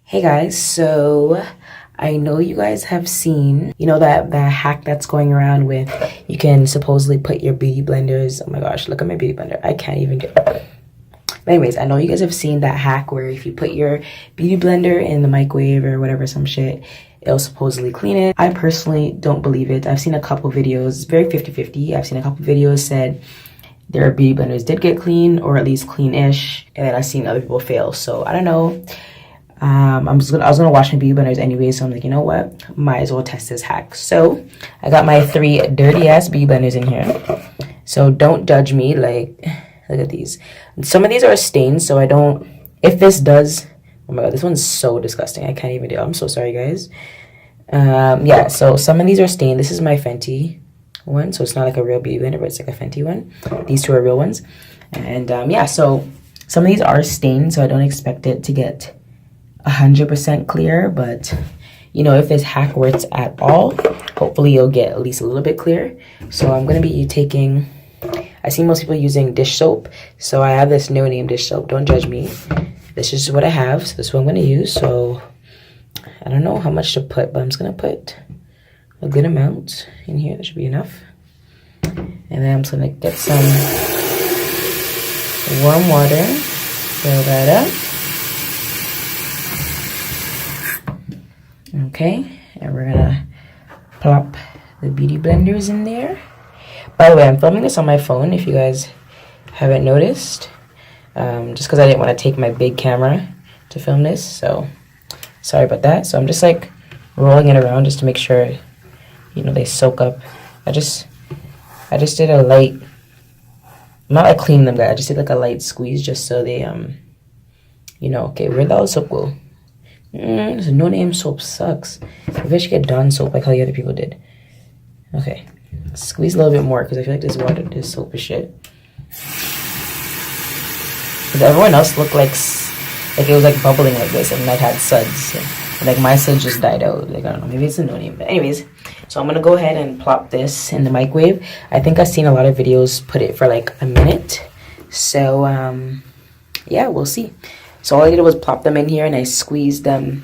Hey guys, so I know you guys have seen, that hack that's going around with you can supposedly put your beauty blenders. Oh my gosh, look at my beauty blender. I can't even get it. But anyways, I know you guys have seen that hack where if you put your beauty blender in the microwave or whatever, some shit, it'll supposedly clean it. I personally don't believe it. I've seen a couple videos, very 50-50. I've seen a couple videos said their beauty blenders did get clean, or at least clean-ish, and then I've seen other people fail. So I don't know. I was gonna wash my beauty blenders anyway, so I'm like, you know what, might as well test this hack. So I got my 3 dirty ass beauty blenders in here, so don't judge me. Like, look at these. Some of these are stained, so I don't, if this does, oh my god, this one's so disgusting, I can't even do it. I'm so sorry guys. Yeah, so some of these are stained. This is my Fenty one, so it's not like a real beauty blender, but it's like a Fenty one. These two are real ones. And yeah, so some of these are stained, so I don't expect it to get 100% clear, but if this hack works at all, hopefully you'll get at least a little bit clear. So I'm gonna be taking, I see most people using dish soap, so I have this no name dish soap. Don't judge me, this is what I have, so this is what I'm gonna use. So I don't know how much to put, but I'm just gonna put a good amount in here. That should be enough. And then I'm just gonna get some warm water, fill that up. Okay, and we're gonna plop the beauty blenders in there. By the way, I'm filming this on my phone if you guys haven't noticed, just because I didn't want to take my big camera to film this, so sorry about that. So I'm just like rolling it around just to make sure they soak up. I just did a light, not like clean them guys, I just did like a light squeeze just so they okay, where'd all the soap go? This no name soap sucks. Maybe I should get Dawn soap like how the other people did. Okay, squeeze a little bit more because I feel like this soap is shit. But everyone else looked like it was like bubbling like this, and like had suds. And, like my suds just died out. Like I don't know, maybe it's a no name. But anyways, so I'm gonna go ahead and plop this in the microwave. I think I've seen a lot of videos put it for like a minute. So yeah, we'll see. So all I did was plop them in here and I squeezed them,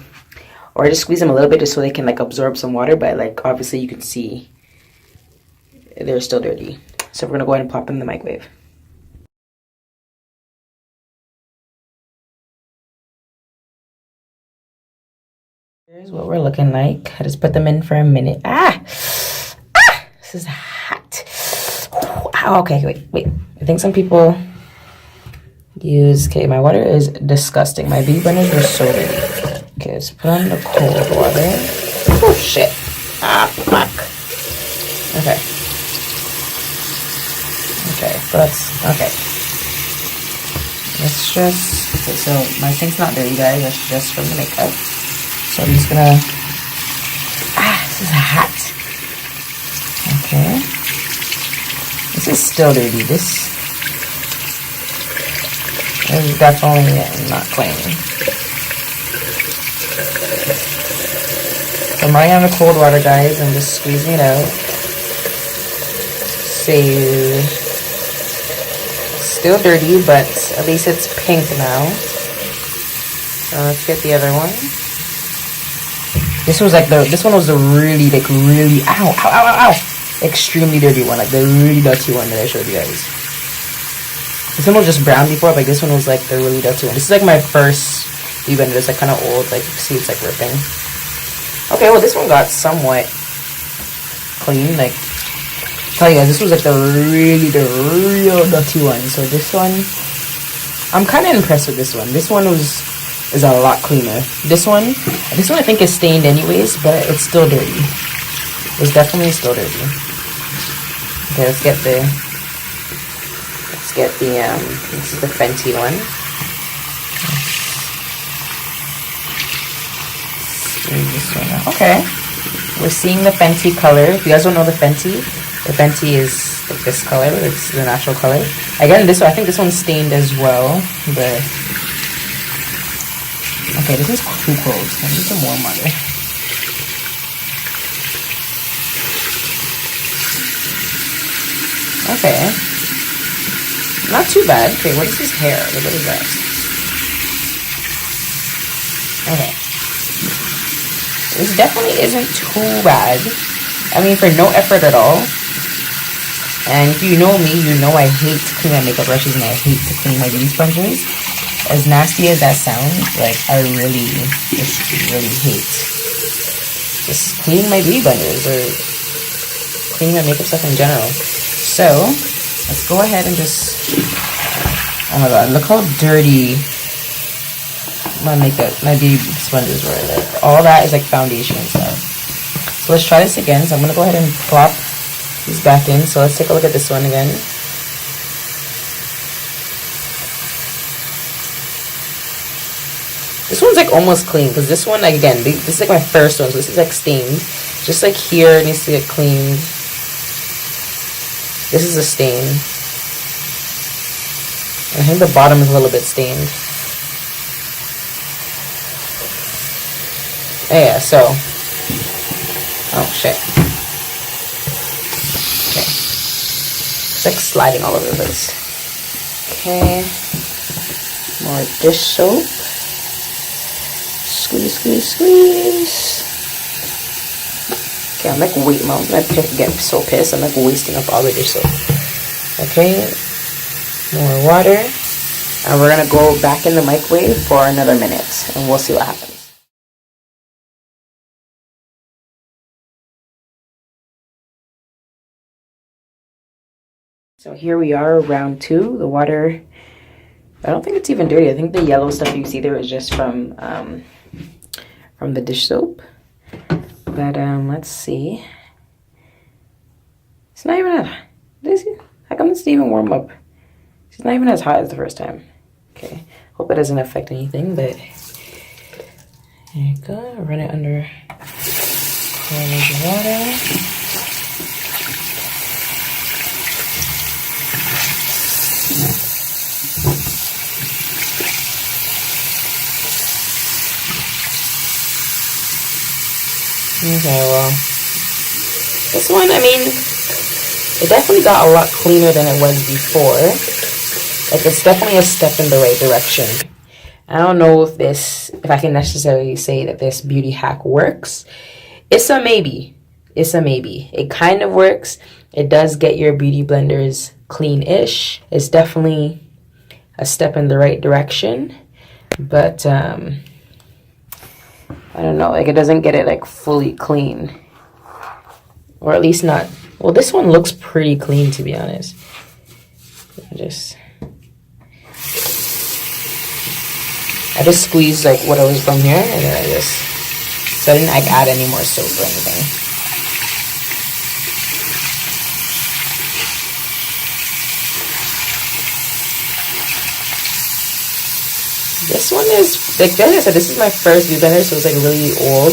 or I just squeezed them a little bit just so they can like absorb some water, but like obviously you can see they're still dirty. So we're gonna go ahead and plop them in the microwave. Here's what we're looking like. I just put them in for a minute. This is hot. Okay, wait. I think some people okay, my water is disgusting. My beauty blenders are so dirty. Okay, let's put on the cold water. Oh shit. Fuck. Okay, so okay. Let's just, okay, so my sink's not dirty guys, that's just from the makeup. So I'm just gonna, this is hot. Okay. This is still dirty. This is definitely not clean. So I'm running on the cold water, guys. I'm just squeezing it out. See, still dirty, but at least it's pink now. So let's get the other one. This one was the really extremely dirty one, like the really dirty one that I showed you guys. This one was just brown before, but this one was like the really dirty one. This is like my first beauty blender. It's like kind of old, like you see it's like ripping. Okay, well this one got somewhat clean. Like, I'll tell you guys, this was like the real dirty one. So this one, I'm kind of impressed with this one. This one is a lot cleaner. This one I think is stained anyways, but it's still dirty. It's definitely still dirty. Okay, let's get the this is the Fenty one. Okay, we're seeing the Fenty color. If you guys don't know the Fenty is like this color. It's the natural color. Again, this one, I think this one's stained as well, but okay, this is too cold. I need some warm water. Okay. Not too bad. Okay, what is his hair? What is that? Okay. This definitely isn't too bad. I mean, for no effort at all. And if you know me, you know I hate to clean my makeup brushes and I hate to clean my beauty sponges. As nasty as that sounds, like, I really hate just cleaning my beauty blenders or cleaning my makeup stuff in general. So, let's go ahead and just, oh my god, look how dirty my beauty sponges were. Like, all that is like foundation and stuff. So let's try this again. So I'm gonna go ahead and plop these back in. So let's take a look at this one again. This one's like almost clean because this one, like, again, this is like my first one, so this is like stained. Just like here, it needs to get cleaned. This is a stain. I think the bottom is a little bit stained. Oh, yeah, so. Oh, shit. Okay. It's like sliding all over the place. Okay. More dish soap. Squeeze, squeeze, squeeze. Okay, I'm like, wait, Mom, I'm gonna get so pissed. I'm like wasting up all the dish soap. Okay, more water. And we're gonna go back in the microwave for another minute and we'll see what happens. So here we are, round 2. The water, I don't think it's even dirty. I think the yellow stuff you see there is just from the dish soap. But let's see. It's not even how come it's even warm up? It's not even as hot as the first time. Okay, hope it doesn't affect anything, but there you go. Run it under cold water. Okay, well, this one, I mean, it definitely got a lot cleaner than it was before. Like, it's definitely a step in the right direction. I don't know if I can necessarily say that this beauty hack works. It's a maybe. It's a maybe. It kind of works. It does get your beauty blenders clean-ish. It's definitely a step in the right direction. But, I don't know, like, it doesn't get it like fully clean, or at least not. Well, this one looks pretty clean, to be honest. I just squeezed like what it was from here, and then so I didn't like add any more soap or anything. This one is, like I said, this is my first beauty blender, so it's like really old.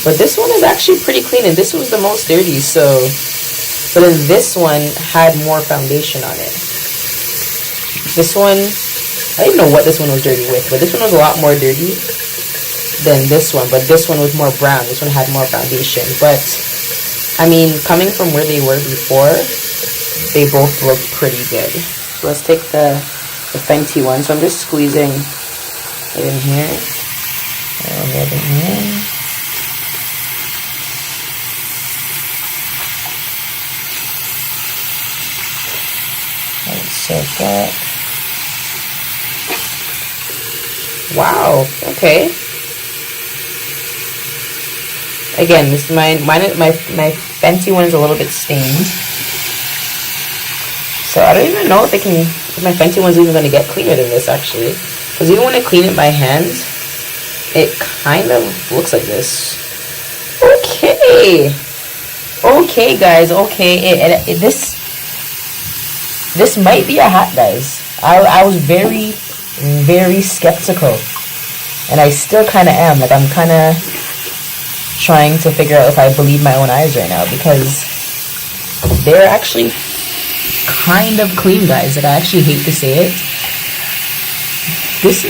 But this one is actually pretty clean, and this was the most dirty, so. But then this one had more foundation on it. This one, I don't even know what this one was dirty with, but this one was a lot more dirty than this one. But this one was more brown. This one had more foundation. But, I mean, coming from where they were before, they both look pretty good. So let's take the Fenty one. So I'm just squeezing it in here, and it in here. Let's set that. Wow. Okay. Again, this is my Fenty one is a little bit stained, so I don't even know if my Fenty one's even going to get cleaner than this actually. Because even when I clean it by hand, it kind of looks like this. Okay. Okay, guys. Okay. This might be a hack, guys. I was very, very skeptical. And I still kind of am. Like, I'm kind of trying to figure out if I believe my own eyes right now. Because they're actually kind of clean, guys. Like, I actually hate to say it. This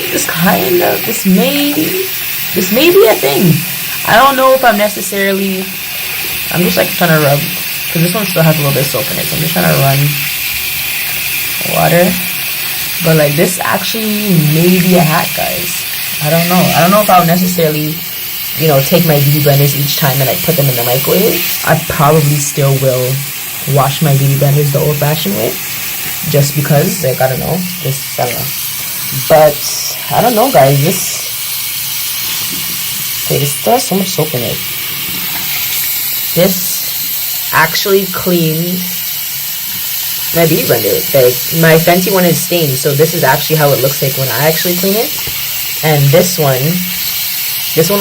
may be a thing. I don't know if I'm just like trying to rub, because this one still has a little bit of soap in it, so I'm just trying to run water. But like, this actually may be a hack, guys. I don't know if I would necessarily you know, take my beauty blenders each time and I put them in the microwave, I probably still will wash my beauty blenders the old-fashioned way, just because, like, I don't know, just, I don't know. But, I don't know, guys, this still has so much soap in it. This actually cleans my beauty blender. Like, my Fenty one is stained, so this is actually how it looks like when I actually clean it. And this one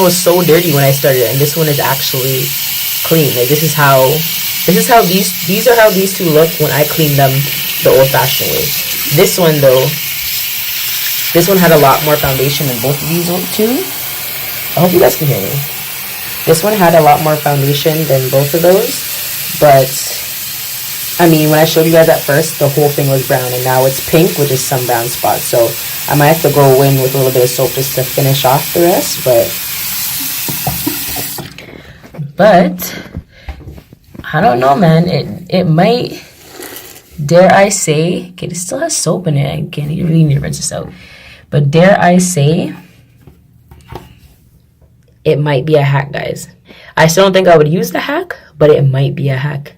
was so dirty when I started, and this one is actually clean. Like, these are how these two look when I clean them the old-fashioned way. This one, though, this one had a lot more foundation than both of these two. I hope you guys can hear me. This one had a lot more foundation than both of those, but I mean, when I showed you guys at first, the whole thing was brown, and now it's pink with just some brown spots. So I might have to go in with a little bit of soap just to finish off the rest, but I don't know, man. It might, dare I say, okay, this still has soap in it. I can't really need to rinse this out, but dare I say, it might be a hack, guys. I still don't think I would use the hack, but it might be a hack.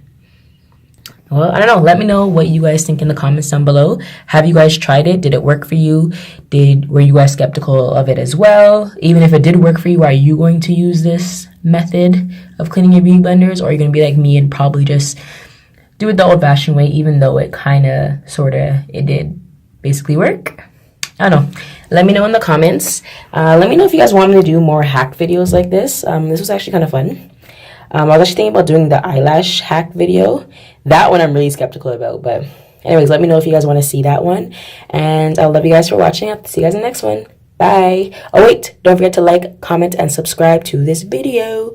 Well, I don't know. Let me know what you guys think in the comments down below. Have you guys tried it? Did it work for you? Were you guys skeptical of it as well? Even if it did work for you, are you going to use this method of cleaning your beauty blenders? Or are you going to be like me and probably just do it the old-fashioned way, even though it kind of, sort of, it did basically work? I don't know. Let me know in the comments. Let me know if you guys want me to do more hack videos like this. This was actually kind of fun. I was actually thinking about doing the eyelash hack video. That one I'm really skeptical about. But anyways, let me know if you guys want to see that one. And I love you guys for watching. I'll see you guys in the next one. Bye. Oh, wait. Don't forget to like, comment, and subscribe to this video.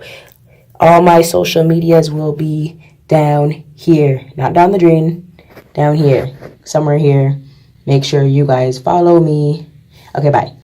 All my social medias will be down here. Not down the drain. Down here. Somewhere here. Make sure you guys follow me. Okay, bye.